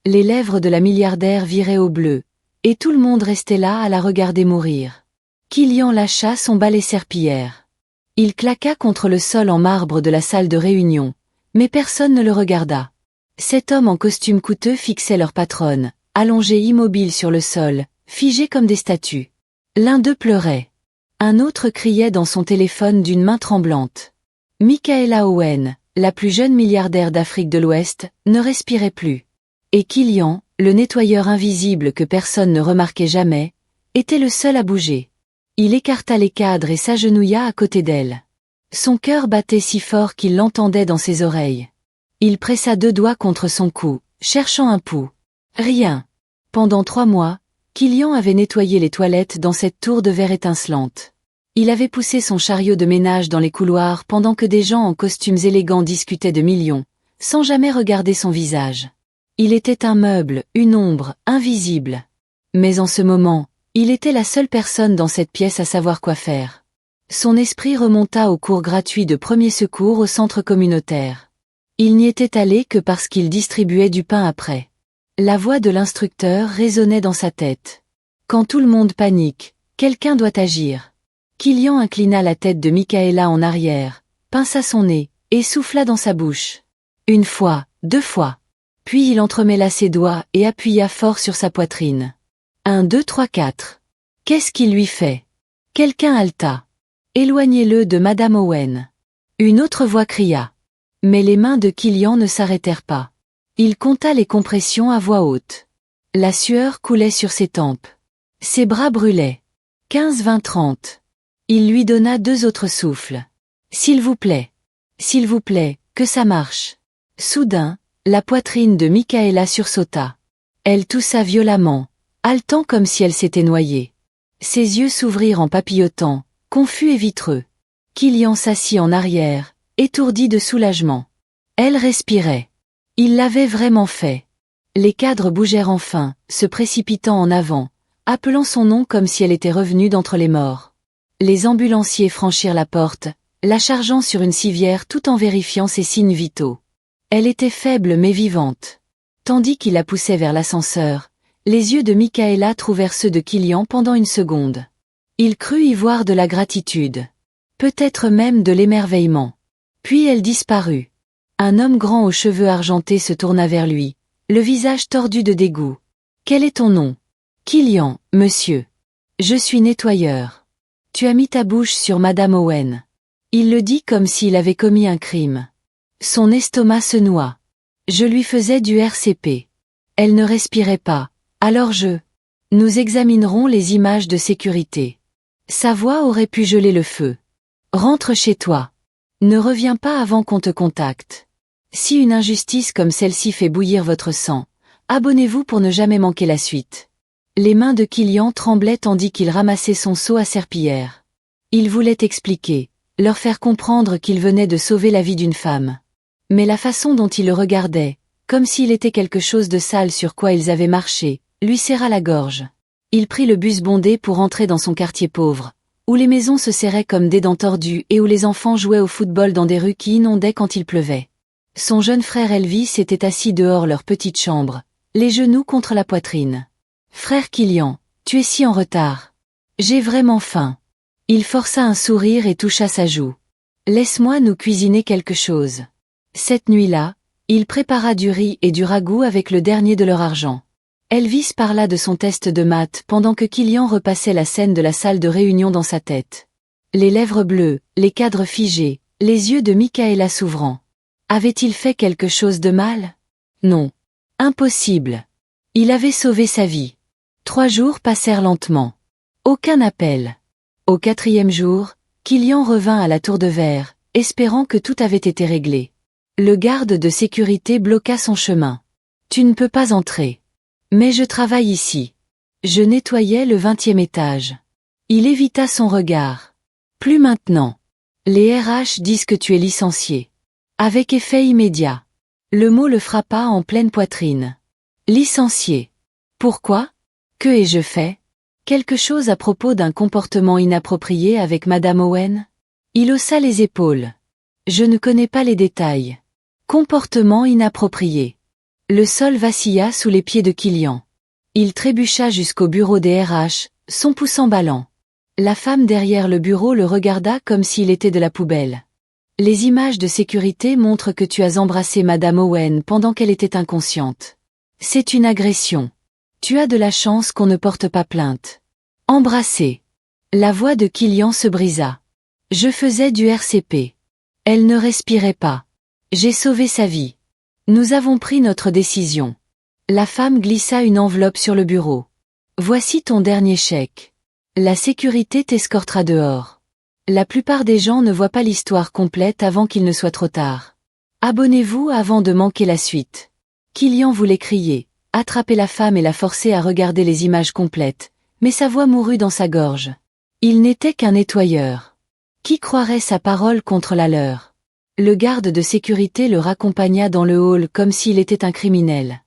Les lèvres de la milliardaire viraient au bleu, et tout le monde restait là à la regarder mourir. Killian lâcha son balai serpillière. Il claqua contre le sol en marbre de la salle de réunion, mais personne ne le regarda. 7 hommes en costume coûteux fixaient leur patronne, allongés immobiles sur le sol, figés comme des statues. L'un d'eux pleurait. Un autre criait dans son téléphone d'une main tremblante. Michaela Owen, la plus jeune milliardaire d'Afrique de l'Ouest, ne respirait plus. Et Killian, le nettoyeur invisible que personne ne remarquait jamais, était le seul à bouger. Il écarta les cadres et s'agenouilla à côté d'elle. Son cœur battait si fort qu'il l'entendait dans ses oreilles. Il pressa 2 doigts contre son cou, cherchant un pouls. Rien. Pendant 3 mois, Killian avait nettoyé les toilettes dans cette tour de verre étincelante. Il avait poussé son chariot de ménage dans les couloirs pendant que des gens en costumes élégants discutaient de millions, sans jamais regarder son visage. Il était un meuble, une ombre, invisible. Mais en ce moment, il était la seule personne dans cette pièce à savoir quoi faire. Son esprit remonta au cours gratuit de premiers secours au centre communautaire. Il n'y était allé que parce qu'il distribuait du pain après. La voix de l'instructeur résonnait dans sa tête. Quand tout le monde panique, quelqu'un doit agir. Killian inclina la tête de Michaela en arrière, pinça son nez, et souffla dans sa bouche. 1 fois, 2 fois. Puis il entremêla ses doigts et appuya fort sur sa poitrine. 1, 2, 3, 4. Qu'est-ce qu'il lui fait? Quelqu'un haleta. Éloignez-le de Madame Owen. Une autre voix cria. Mais les mains de Killian ne s'arrêtèrent pas. Il compta les compressions à voix haute. La sueur coulait sur ses tempes. Ses bras brûlaient. 15, 20, 30. Il lui donna 2 autres souffles. S'il vous plaît, que ça marche. Soudain, la poitrine de Michaela sursauta. Elle toussa violemment, haletant comme si elle s'était noyée. Ses yeux s'ouvrirent en papillotant, confus et vitreux. Killian s'assit en arrière, étourdi de soulagement. Elle respirait. Il l'avait vraiment fait. Les cadres bougèrent enfin, se précipitant en avant, appelant son nom comme si elle était revenue d'entre les morts. Les ambulanciers franchirent la porte, la chargeant sur une civière tout en vérifiant ses signes vitaux. Elle était faible mais vivante. Tandis qu'il la poussait vers l'ascenseur, les yeux de Michaela trouvèrent ceux de Killian pendant une seconde. Il crut y voir de la gratitude. Peut-être même de l'émerveillement. Puis elle disparut. Un homme grand aux cheveux argentés se tourna vers lui, le visage tordu de dégoût. « Quel est ton nom ?»« Killian, monsieur. Je suis nettoyeur. Tu as mis ta bouche sur Madame Owen. » Il le dit comme s'il avait commis un crime. Son estomac se noua. Je lui faisais du RCP. Elle ne respirait pas. Alors Nous examinerons les images de sécurité. Sa voix aurait pu geler le feu. Rentre chez toi. Ne reviens pas avant qu'on te contacte. Si une injustice comme celle-ci fait bouillir votre sang, abonnez-vous pour ne jamais manquer la suite. Les mains de Killian tremblaient tandis qu'il ramassait son seau à serpillière. Il voulait expliquer, leur faire comprendre qu'il venait de sauver la vie d'une femme. Mais la façon dont il le regardait, comme s'il était quelque chose de sale sur quoi ils avaient marché, lui serra la gorge. Il prit le bus bondé pour entrer dans son quartier pauvre, où les maisons se serraient comme des dents tordues et où les enfants jouaient au football dans des rues qui inondaient quand il pleuvait. Son jeune frère Elvis était assis dehors leur petite chambre, les genoux contre la poitrine. « Frère Killian, tu es si en retard. J'ai vraiment faim. » Il força un sourire et toucha sa joue. « Laisse-moi nous cuisiner quelque chose. » Cette nuit-là, il prépara du riz et du ragoût avec le dernier de leur argent. Elvis parla de son test de maths pendant que Killian repassait la scène de la salle de réunion dans sa tête. Les lèvres bleues, les cadres figés, les yeux de Michaela s'ouvrant. Avait-il fait quelque chose de mal? Non. Impossible. Il avait sauvé sa vie. 3 jours passèrent lentement. Aucun appel. Au 4e jour, Killian revint à la tour de verre, espérant que tout avait été réglé. Le garde de sécurité bloqua son chemin. « Tu ne peux pas entrer. »« Mais je travaille ici. Je nettoyais le 20e étage. » Il évita son regard. « Plus maintenant. Les RH disent que tu es licencié. » Avec effet immédiat. Le mot le frappa en pleine poitrine. « Licencié. Pourquoi? Que ai-je fait? Quelque chose à propos d'un comportement inapproprié avec Madame Owen ?» Il haussa les épaules. « Je ne connais pas les détails. Comportement inapproprié. Le sol vacilla sous les pieds de Kilian. Il trébucha jusqu'au bureau des RH, son pouce ballant. La femme derrière le bureau le regarda comme s'il était de la poubelle. Les images de sécurité montrent que tu as embrassé Madame Owen pendant qu'elle était inconsciente. C'est une agression. Tu as de la chance qu'on ne porte pas plainte. Embrasser. La voix de Kilian se brisa. Je faisais du RCP. Elle ne respirait pas. J'ai sauvé sa vie. Nous avons pris notre décision. La femme glissa une enveloppe sur le bureau. Voici ton dernier chèque. La sécurité t'escortera dehors. La plupart des gens ne voient pas l'histoire complète avant qu'il ne soit trop tard. Abonnez-vous avant de manquer la suite. Kilian voulait crier, attraper la femme et la forcer à regarder les images complètes, mais sa voix mourut dans sa gorge. Il n'était qu'un nettoyeur. Qui croirait sa parole contre la leur? Le garde de sécurité le raccompagna dans le hall comme s'il était un criminel.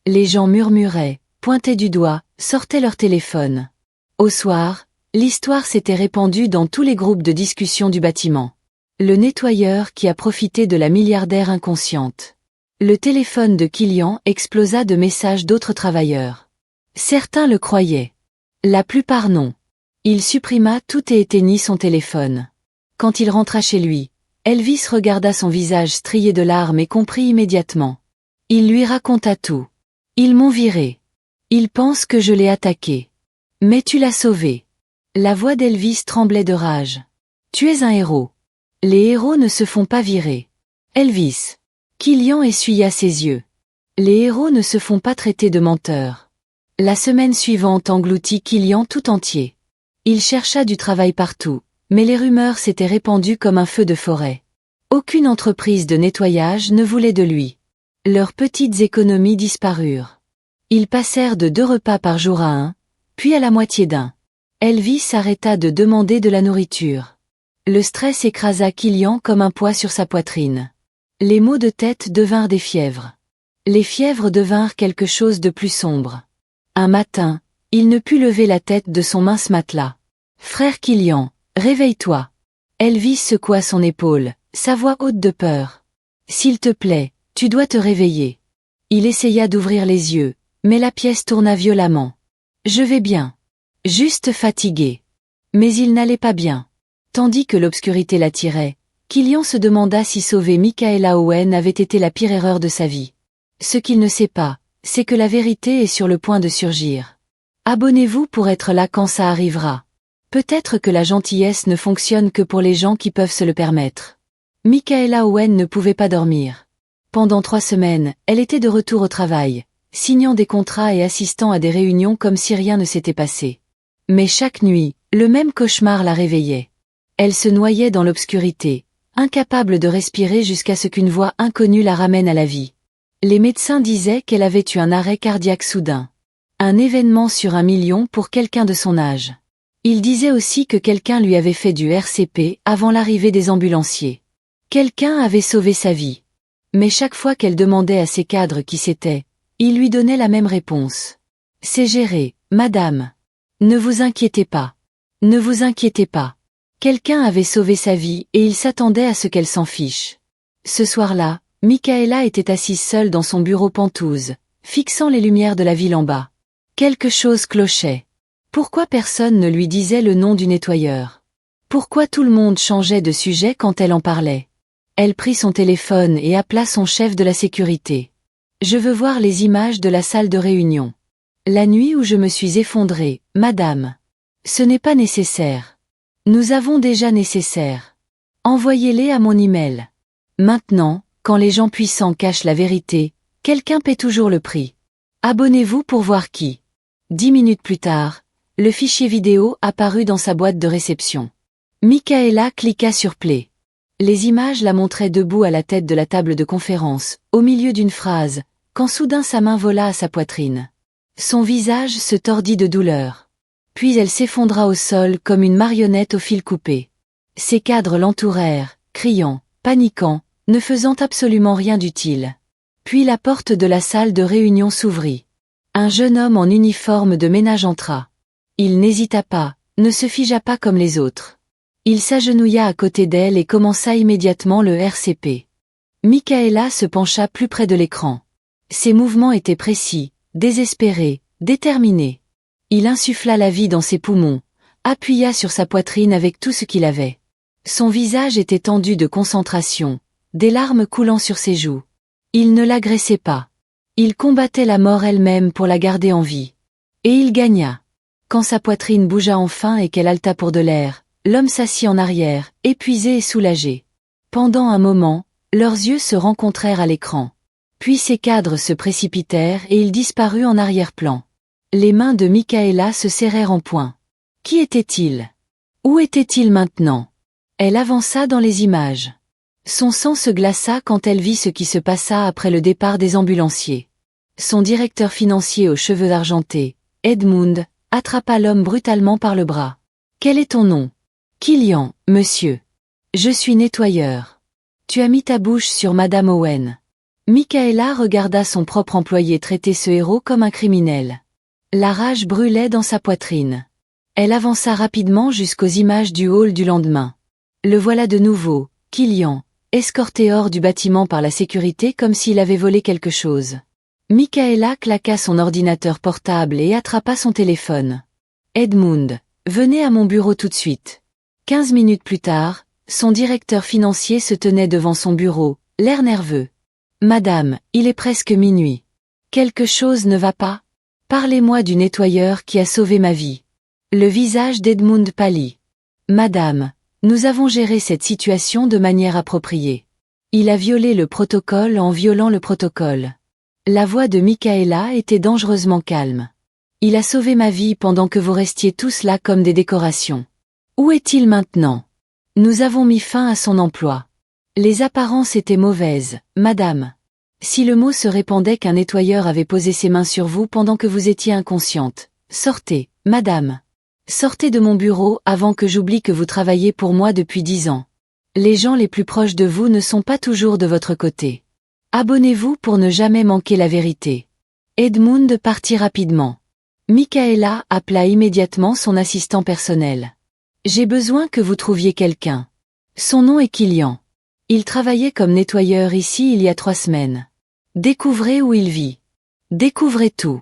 Les gens murmuraient, pointaient du doigt, sortaient leur téléphone. Au soir, l'histoire s'était répandue dans tous les groupes de discussion du bâtiment. Le nettoyeur qui a profité de la milliardaire inconsciente. Le téléphone de Kilian explosa de messages d'autres travailleurs. Certains le croyaient. La plupart non. Il supprima tout et éteignit son téléphone. Quand il rentra chez lui, Elvis regarda son visage strié de larmes et comprit immédiatement. Il lui raconta tout. Ils m'ont viré. Ils pensent que je l'ai attaqué. Mais tu l'as sauvé. La voix d'Elvis tremblait de rage. Tu es un héros. Les héros ne se font pas virer. Elvis. Kilian essuya ses yeux. Les héros ne se font pas traiter de menteurs. La semaine suivante engloutit Kilian tout entier. Il chercha du travail partout, mais les rumeurs s'étaient répandues comme un feu de forêt. Aucune entreprise de nettoyage ne voulait de lui. Leurs petites économies disparurent. Ils passèrent de 2 repas par jour à 1, puis à la moitié d'un. Elvis arrêta de demander de la nourriture. Le stress écrasa Kilian comme un poids sur sa poitrine. Les maux de tête devinrent des fièvres. Les fièvres devinrent quelque chose de plus sombre. Un matin, il ne put lever la tête de son mince matelas. « Frère Kilian, réveille-toi !» Elvis secoua son épaule, sa voix haute de peur. « S'il te plaît, tu dois te réveiller. » Il essaya d'ouvrir les yeux, mais la pièce tourna violemment. « Je vais bien. Juste fatigué. » Mais il n'allait pas bien. Tandis que l'obscurité l'attirait, Kilian se demanda si sauver Michaela Owen avait été la pire erreur de sa vie. Ce qu'il ne sait pas, c'est que la vérité est sur le point de surgir. Abonnez-vous pour être là quand ça arrivera. Peut-être que la gentillesse ne fonctionne que pour les gens qui peuvent se le permettre. Michaela Owen ne pouvait pas dormir. Pendant 3 semaines, elle était de retour au travail, signant des contrats et assistant à des réunions comme si rien ne s'était passé. Mais chaque nuit, le même cauchemar la réveillait. Elle se noyait dans l'obscurité, incapable de respirer jusqu'à ce qu'une voix inconnue la ramène à la vie. Les médecins disaient qu'elle avait eu un arrêt cardiaque soudain. Un événement sur 1 million pour quelqu'un de son âge. Ils disaient aussi que quelqu'un lui avait fait du RCP avant l'arrivée des ambulanciers. Quelqu'un avait sauvé sa vie. Mais chaque fois qu'elle demandait à ses cadres qui c'était, ils lui donnaient la même réponse. « C'est géré, madame. Ne vous inquiétez pas. Ne vous inquiétez pas. » Quelqu'un avait sauvé sa vie et il s'attendait à ce qu'elle s'en fiche. Ce soir-là, Michaela était assise seule dans son bureau pentouse, fixant les lumières de la ville en bas. Quelque chose clochait. Pourquoi personne ne lui disait le nom du nettoyeur? Pourquoi tout le monde changeait de sujet quand elle en parlait? Elle prit son téléphone et appela son chef de la sécurité. « Je veux voir les images de la salle de réunion. La nuit où je me suis effondrée, madame. Ce n'est pas nécessaire. Nous avons déjà nécessaire. Envoyez-les à mon email. Maintenant, quand les gens puissants cachent la vérité, quelqu'un paie toujours le prix. Abonnez-vous pour voir qui. » 10 minutes plus tard, le fichier vidéo apparut dans sa boîte de réception. Michaela cliqua sur Play. Les images la montraient debout à la tête de la table de conférence, au milieu d'une phrase, quand soudain sa main vola à sa poitrine. Son visage se tordit de douleur. Puis elle s'effondra au sol comme une marionnette au fil coupé. Ses cadres l'entourèrent, criant, paniquant, ne faisant absolument rien d'utile. Puis la porte de la salle de réunion s'ouvrit. Un jeune homme en uniforme de ménage entra. Il n'hésita pas, ne se figea pas comme les autres. Il s'agenouilla à côté d'elle et commença immédiatement le RCP. Michaela se pencha plus près de l'écran. Ses mouvements étaient précis, désespérés, déterminés. Il insuffla la vie dans ses poumons, appuya sur sa poitrine avec tout ce qu'il avait. Son visage était tendu de concentration, des larmes coulant sur ses joues. Il ne l'agressait pas. Il combattait la mort elle-même pour la garder en vie. Et il gagna. Quand sa poitrine bougea enfin et qu'elle haleta pour de l'air, l'homme s'assit en arrière, épuisé et soulagé. Pendant un moment, leurs yeux se rencontrèrent à l'écran. Puis ses cadres se précipitèrent et il disparut en arrière-plan. Les mains de Michaela se serrèrent en poing. Qui était-il? Où était-il maintenant? Elle avança dans les images. Son sang se glaça quand elle vit ce qui se passa après le départ des ambulanciers. Son directeur financier aux cheveux argentés, Edmund, attrapa l'homme brutalement par le bras. « Quel est ton nom? »« Killian, monsieur. Je suis nettoyeur. Tu as mis ta bouche sur Madame Owen. » Michaela regarda son propre employé traiter ce héros comme un criminel. La rage brûlait dans sa poitrine. Elle avança rapidement jusqu'aux images du hall du lendemain. Le voilà de nouveau, Killian, escorté hors du bâtiment par la sécurité comme s'il avait volé quelque chose. Michaela claqua son ordinateur portable et attrapa son téléphone. « Edmund, venez à mon bureau tout de suite. » 15 minutes plus tard, son directeur financier se tenait devant son bureau, l'air nerveux. « Madame, il est presque minuit. Quelque chose ne va pas? Parlez-moi du nettoyeur qui a sauvé ma vie. » Le visage d'Edmund pâlit. « Madame, nous avons géré cette situation de manière appropriée. Il a violé le protocole en violant le protocole. » La voix de Michaela était dangereusement calme. « Il a sauvé ma vie pendant que vous restiez tous là comme des décorations. Où est-il maintenant? Nous avons mis fin à son emploi. Les apparences étaient mauvaises, madame. Si le mot se répandait qu'un nettoyeur avait posé ses mains sur vous pendant que vous étiez inconsciente, sortez, madame. Sortez de mon bureau avant que j'oublie que vous travaillez pour moi depuis 10 ans. Les gens les plus proches de vous ne sont pas toujours de votre côté. Abonnez-vous pour ne jamais manquer la vérité. » Edmund partit rapidement. Michaela appela immédiatement son assistant personnel. « J'ai besoin que vous trouviez quelqu'un. Son nom est Killian. Il travaillait comme nettoyeur ici il y a 3 semaines. Découvrez où il vit. Découvrez tout. »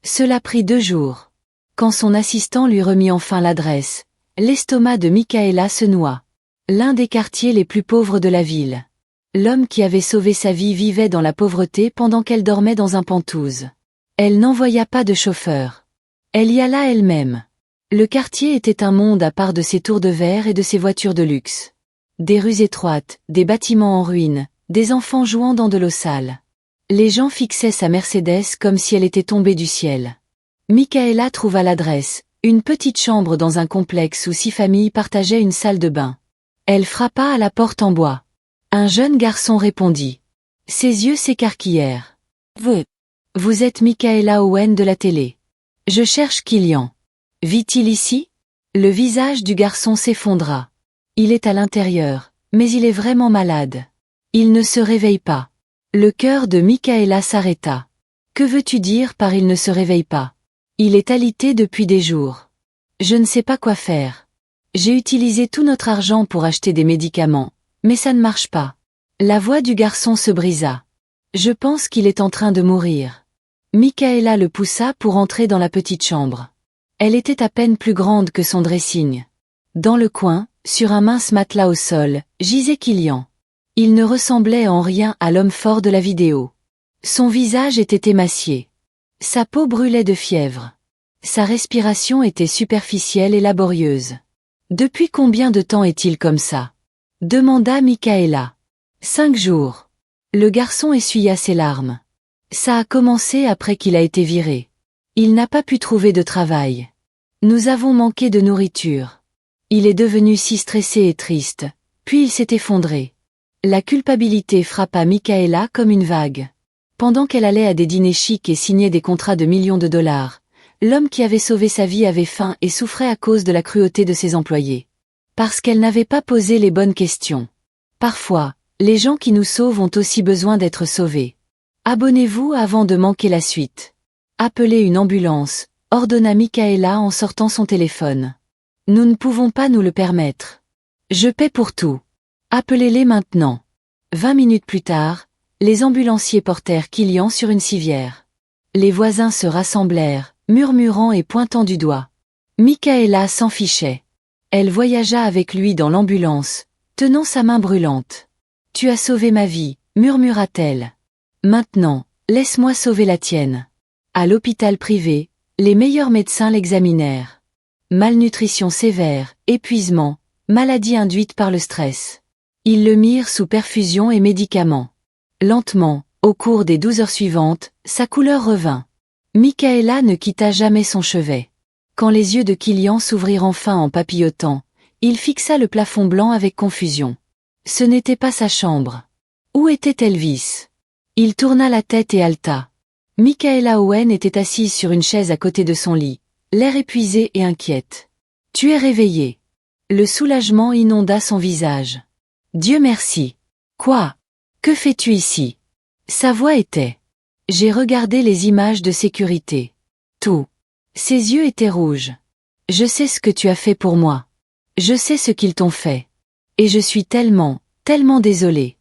Cela prit 2 jours. Quand son assistant lui remit enfin l'adresse, l'estomac de Michaela se noua. L'un des quartiers les plus pauvres de la ville. L'homme qui avait sauvé sa vie vivait dans la pauvreté pendant qu'elle dormait dans un pantouse. Elle n'envoya pas de chauffeur. Elle y alla elle-même. Le quartier était un monde à part de ses tours de verre et de ses voitures de luxe. Des rues étroites, des bâtiments en ruine, des enfants jouant dans de l'eau sale. Les gens fixaient sa Mercedes comme si elle était tombée du ciel. Michaela trouva l'adresse, une petite chambre dans un complexe où 6 familles partageaient une salle de bain. Elle frappa à la porte en bois. Un jeune garçon répondit. Ses yeux s'écarquillèrent. « Vous êtes Michaela Owen de la télé. Je cherche Killian. Vit-il ici ?» Le visage du garçon s'effondra. Il est à l'intérieur, mais il est vraiment malade. Il ne se réveille pas. Le cœur de Michaela s'arrêta. Que veux-tu dire par il ne se réveille pas? Il est alité depuis des jours. Je ne sais pas quoi faire. J'ai utilisé tout notre argent pour acheter des médicaments, mais ça ne marche pas. La voix du garçon se brisa. Je pense qu'il est en train de mourir. Michaela le poussa pour entrer dans la petite chambre. Elle était à peine plus grande que son dressing. Dans le coin, sur un mince matelas au sol, gisait Killian. Il ne ressemblait en rien à l'homme fort de la vidéo. Son visage était émacié. Sa peau brûlait de fièvre. Sa respiration était superficielle et laborieuse. Depuis combien de temps est-il comme ça? Demanda Michaela. 5 jours. Le garçon essuya ses larmes. Ça a commencé après qu'il a été viré. Il n'a pas pu trouver de travail. Nous avons manqué de nourriture. Il est devenu si stressé et triste, puis il s'est effondré. La culpabilité frappa Michaela comme une vague. Pendant qu'elle allait à des dîners chics et signait des contrats de millions de dollars, l'homme qui avait sauvé sa vie avait faim et souffrait à cause de la cruauté de ses employés. Parce qu'elle n'avait pas posé les bonnes questions. Parfois, les gens qui nous sauvent ont aussi besoin d'être sauvés. Abonnez-vous avant de manquer la suite. Appelez une ambulance, ordonna Michaela en sortant son téléphone. Nous ne pouvons pas nous le permettre. Je paie pour tout. Appelez-les maintenant. 20 minutes plus tard, les ambulanciers portèrent Kilian sur une civière. Les voisins se rassemblèrent, murmurant et pointant du doigt. Michaela s'en fichait. Elle voyagea avec lui dans l'ambulance, tenant sa main brûlante. « Tu as sauvé ma vie », murmura-t-elle. « Maintenant, laisse-moi sauver la tienne. » À l'hôpital privé, les meilleurs médecins l'examinèrent. Malnutrition sévère, épuisement, maladie induite par le stress. Ils le mirent sous perfusion et médicaments. Lentement, au cours des 12 heures suivantes, sa couleur revint. Michaela ne quitta jamais son chevet. Quand les yeux de Kilian s'ouvrirent enfin en papillotant, il fixa le plafond blanc avec confusion. Ce n'était pas sa chambre. Où était Elvis? Il tourna la tête et haleta. Michaela Owen était assise sur une chaise à côté de son lit, l'air épuisé et inquiète. « Tu es réveillée. » Le soulagement inonda son visage. « Dieu merci. »« Quoi? Que fais-tu ici ?» Sa voix était. « J'ai regardé les images de sécurité. » Tout. Ses yeux étaient rouges. « Je sais ce que tu as fait pour moi. Je sais ce qu'ils t'ont fait. Et je suis tellement, tellement désolée. »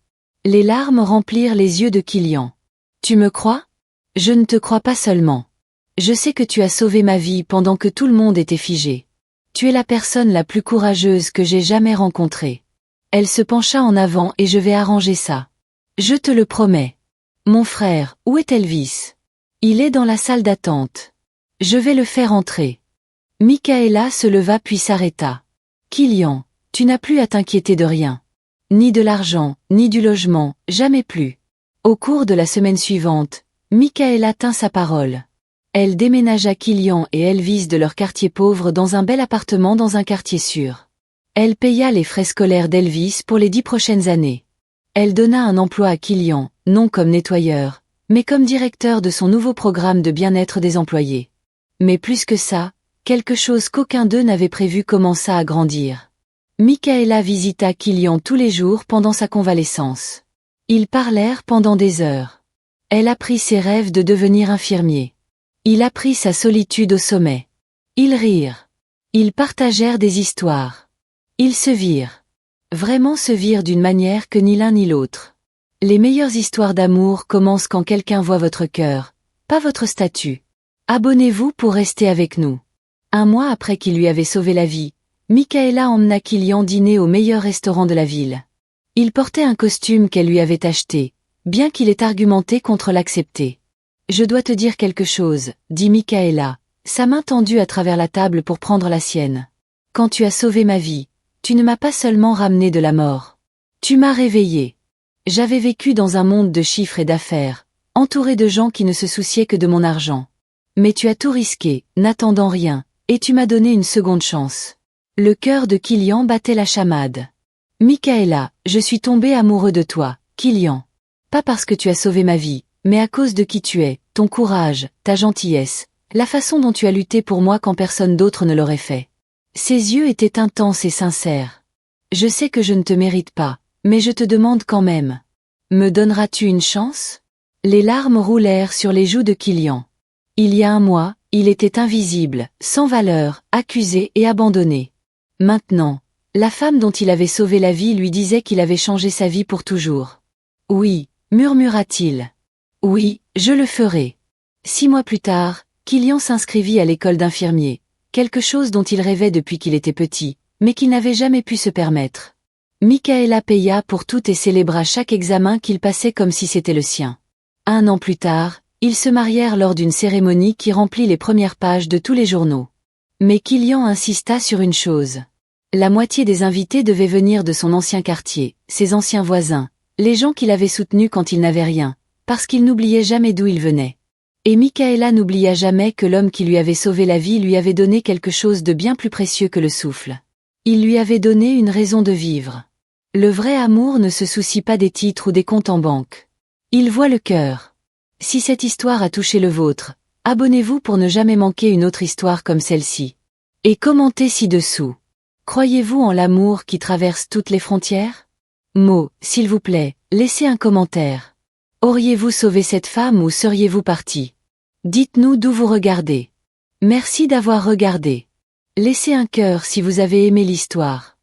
Les larmes remplirent les yeux de Kilian. « Tu me crois? Je ne te crois pas seulement. Je sais que tu as sauvé ma vie pendant que tout le monde était figé. Tu es la personne la plus courageuse que j'ai jamais rencontrée. » Elle se pencha en avant et je vais arranger ça. Je te le promets. Mon frère, où est Elvis? Il est dans la salle d'attente. Je vais le faire entrer. Michaela se leva puis s'arrêta. Kilian, tu n'as plus à t'inquiéter de rien. Ni de l'argent, ni du logement, jamais plus. Au cours de la semaine suivante, Michaela tint sa parole. Elle déménagea Kilian et Elvis de leur quartier pauvre dans un bel appartement dans un quartier sûr. Elle paya les frais scolaires d'Elvis pour les 10 prochaines années. Elle donna un emploi à Kilian, non comme nettoyeur, mais comme directeur de son nouveau programme de bien-être des employés. Mais plus que ça, quelque chose qu'aucun d'eux n'avait prévu commença à grandir. Michaela visita Kilian tous les jours pendant sa convalescence. Ils parlèrent pendant des heures. Elle apprit ses rêves de devenir infirmier. Il apprit sa solitude au sommet. Ils rirent. Ils partagèrent des histoires. Ils se virent. Vraiment se virent d'une manière que ni l'un ni l'autre. Les meilleures histoires d'amour commencent quand quelqu'un voit votre cœur, pas votre statut. Abonnez-vous pour rester avec nous. 1 mois après qu'il lui avait sauvé la vie, Michaela emmena Kilian dîner au meilleur restaurant de la ville. Il portait un costume qu'elle lui avait acheté, bien qu'il ait argumenté contre l'accepter. « Je dois te dire quelque chose, » dit Michaela, sa main tendue à travers la table pour prendre la sienne. « Quand tu as sauvé ma vie, tu ne m'as pas seulement ramené de la mort. Tu m'as réveillé. J'avais vécu dans un monde de chiffres et d'affaires, entouré de gens qui ne se souciaient que de mon argent. Mais tu as tout risqué, n'attendant rien, et tu m'as donné une seconde chance. » Le cœur de Kilian battait la chamade. « Michaela, je suis tombé amoureux de toi, Kilian. Pas parce que tu as sauvé ma vie, mais à cause de qui tu es, ton courage, ta gentillesse, la façon dont tu as lutté pour moi quand personne d'autre ne l'aurait fait. » Ses yeux étaient intenses et sincères. « Je sais que je ne te mérite pas, mais je te demande quand même. Me donneras-tu une chance ?» Les larmes roulèrent sur les joues de Kilian. Il y a 1 mois, il était invisible, sans valeur, accusé et abandonné. Maintenant, la femme dont il avait sauvé la vie lui disait qu'il avait changé sa vie pour toujours. « Oui, » murmura-t-il. « Oui, je le ferai. » 6 mois plus tard, Kilian s'inscrivit à l'école d'infirmier, quelque chose dont il rêvait depuis qu'il était petit, mais qu'il n'avait jamais pu se permettre. Michaela paya pour tout et célébra chaque examen qu'il passait comme si c'était le sien. 1 an plus tard, ils se marièrent lors d'une cérémonie qui remplit les premières pages de tous les journaux. Mais Kilian insista sur une chose. La moitié des invités devaient venir de son ancien quartier, ses anciens voisins, les gens qu'il avait soutenus quand il n'avait rien, parce qu'il n'oubliait jamais d'où il venait. Et Michaela n'oublia jamais que l'homme qui lui avait sauvé la vie lui avait donné quelque chose de bien plus précieux que le souffle. Il lui avait donné une raison de vivre. Le vrai amour ne se soucie pas des titres ou des comptes en banque. Il voit le cœur. Si cette histoire a touché le vôtre, abonnez-vous pour ne jamais manquer une autre histoire comme celle-ci. Et commentez ci-dessous. Croyez-vous en l'amour qui traverse toutes les frontières? S'il vous plaît, laissez un commentaire. Auriez-vous sauvé cette femme ou seriez-vous parti? Dites-nous d'où vous regardez. Merci d'avoir regardé. Laissez un cœur si vous avez aimé l'histoire.